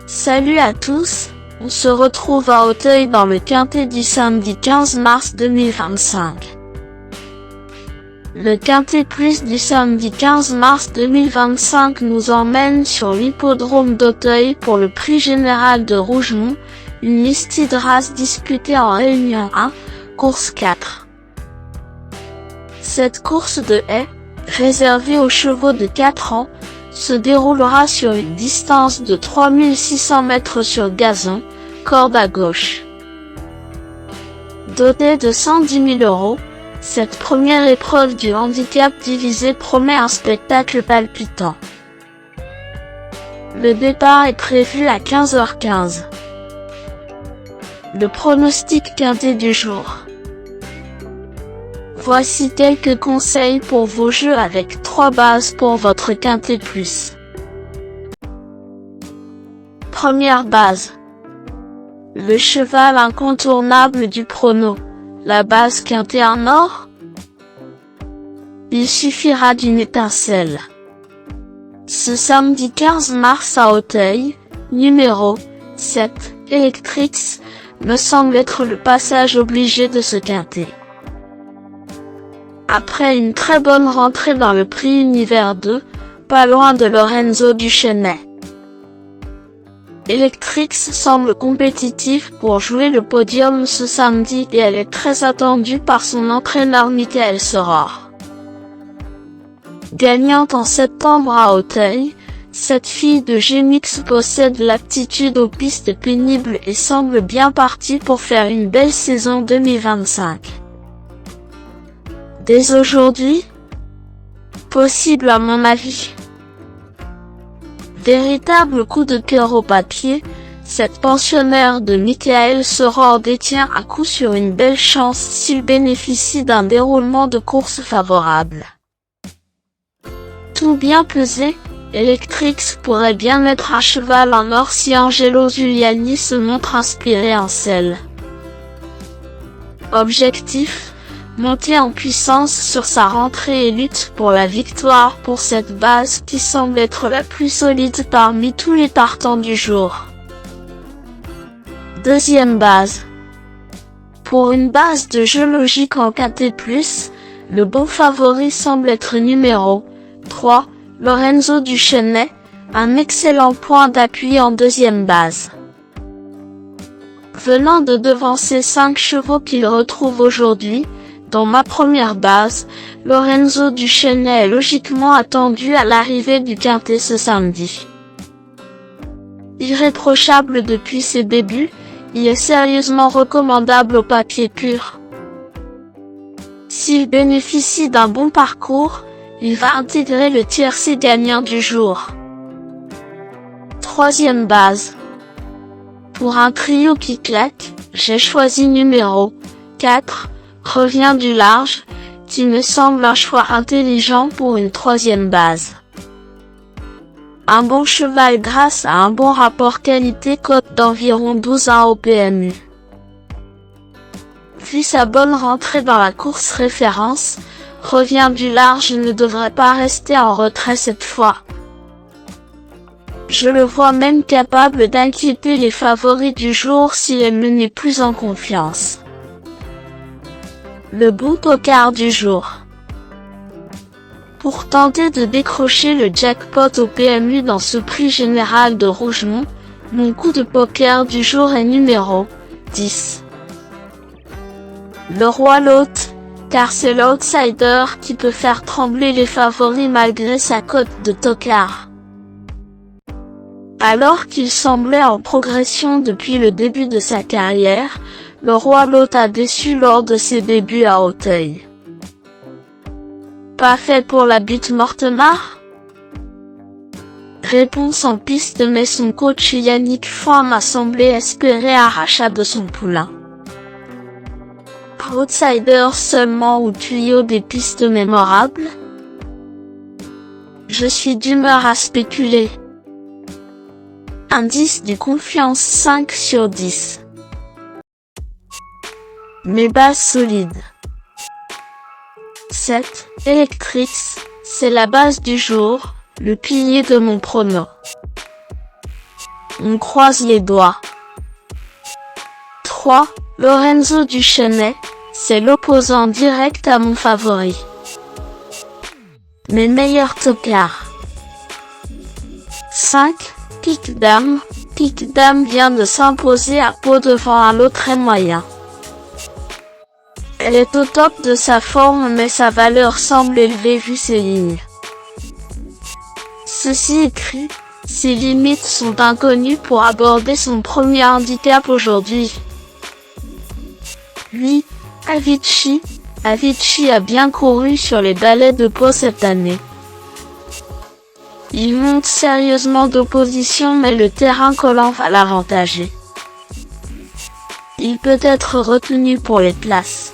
Salut à tous, on se retrouve à Auteuil dans le quintet du samedi 15 mars 2025. Le quintet plus du samedi 15 mars 2025 nous emmène sur l'hippodrome d'Auteuil pour le prix général de Rougemont, une listée de races disputée en Réunion 1, course 4. Cette course de haies, réservée aux chevaux de 4 ans, se déroulera sur une distance de 3600 mètres sur gazon, corde à gauche. Dotée de 110 000 €, cette première épreuve du handicap divisé promet un spectacle palpitant. Le départ est prévu à 15h15. Le pronostic quintet du jour. Voici quelques conseils pour vos jeux avec 3 bases pour votre quintet plus. Première base. Le cheval incontournable du prono. La base quintet en or. Il suffira d'une étincelle. Ce samedi 15 mars à Auteuil, numéro 7, Electrix, me semble être le passage obligé de ce quintet. Après une très bonne rentrée dans le prix Univers 2, pas loin de Lorenzo Duchesnay. Electrix semble compétitif pour jouer le podium ce samedi et elle est très attendue par son entraîneur Michael Soror. Gagnante en septembre à Auteuil, cette fille de Gémix possède l'aptitude aux pistes pénibles et semble bien partie pour faire une belle saison 2025. Dès aujourd'hui? Possible à mon avis. Véritable coup de cœur au papier, cette pensionnaire de Michael Soror détient à coup sûr une belle chance s'il bénéficie d'un déroulement de course favorable. Tout bien pesé, Electrix pourrait bien être à cheval en or si Angelo Giuliani se montre inspiré en selle. Objectif: monter en puissance sur sa rentrée et lutte pour la victoire pour cette base qui semble être la plus solide parmi tous les partants du jour. Deuxième base. Pour une base de jeu logique en quintet plus, le bon favori semble être numéro 3, Lorenzo Duchesnay, un excellent point d'appui en deuxième base. Venant de devancer 5 chevaux qu'il retrouve aujourd'hui, dans ma première base, Lorenzo Duchesnay est logiquement attendu à l'arrivée du quintet ce samedi. Irréprochable depuis ses débuts, il est sérieusement recommandable au papier pur. S'il bénéficie d'un bon parcours, il va intégrer le tiercé gagnant du jour. Troisième base. Pour un trio qui claque, j'ai choisi numéro 4, Revient du large, qui me semble un choix intelligent pour une troisième base. Un bon cheval grâce à un bon rapport qualité-cote d'environ 12 au PMU. Vu sa bonne rentrée dans la course référence, Revient du large ne devrait pas rester en retrait cette fois. Je le vois même capable d'inquiéter les favoris du jour s'il est mené plus en confiance. Le bon tocard du jour. Pour tenter de décrocher le jackpot au PMU dans ce prix général de Rougemont, mon coup de poker du jour est numéro 10. Le roi Lot, car c'est l'outsider qui peut faire trembler les favoris malgré sa cote de tocard. Alors qu'il semblait en progression depuis le début de sa carrière, le roi Lot a déçu lors de ses débuts à Auteuil. Pas fait pour la butte Mortemart? Réponse en piste, mais son coach Yannick Foy m'a semblé espérer un rachat de son poulain. Outsider seulement ou tuyau des pistes mémorables? Je suis d'humeur à spéculer. Indice du confiance 5 sur 10. Mes bases solides. 7. Electrix, c'est la base du jour, le pilier de mon prono. On croise les doigts. 3. Lorenzo Duchesnay, c'est l'opposant direct à mon favori. Mes meilleurs tocards. 5. Pique Dame. Pique Dame vient de s'imposer à Pau devant un lot très moyen. Elle est au top de sa forme mais sa valeur semble élevée vu ses lignes. Ceci écrit, ses limites sont inconnues pour aborder son premier handicap aujourd'hui. 8. Avicii. Avicii a bien couru sur les balais de Pau cette année. Il monte sérieusement d'opposition mais le terrain collant va l'avantager. Il peut être retenu pour les places.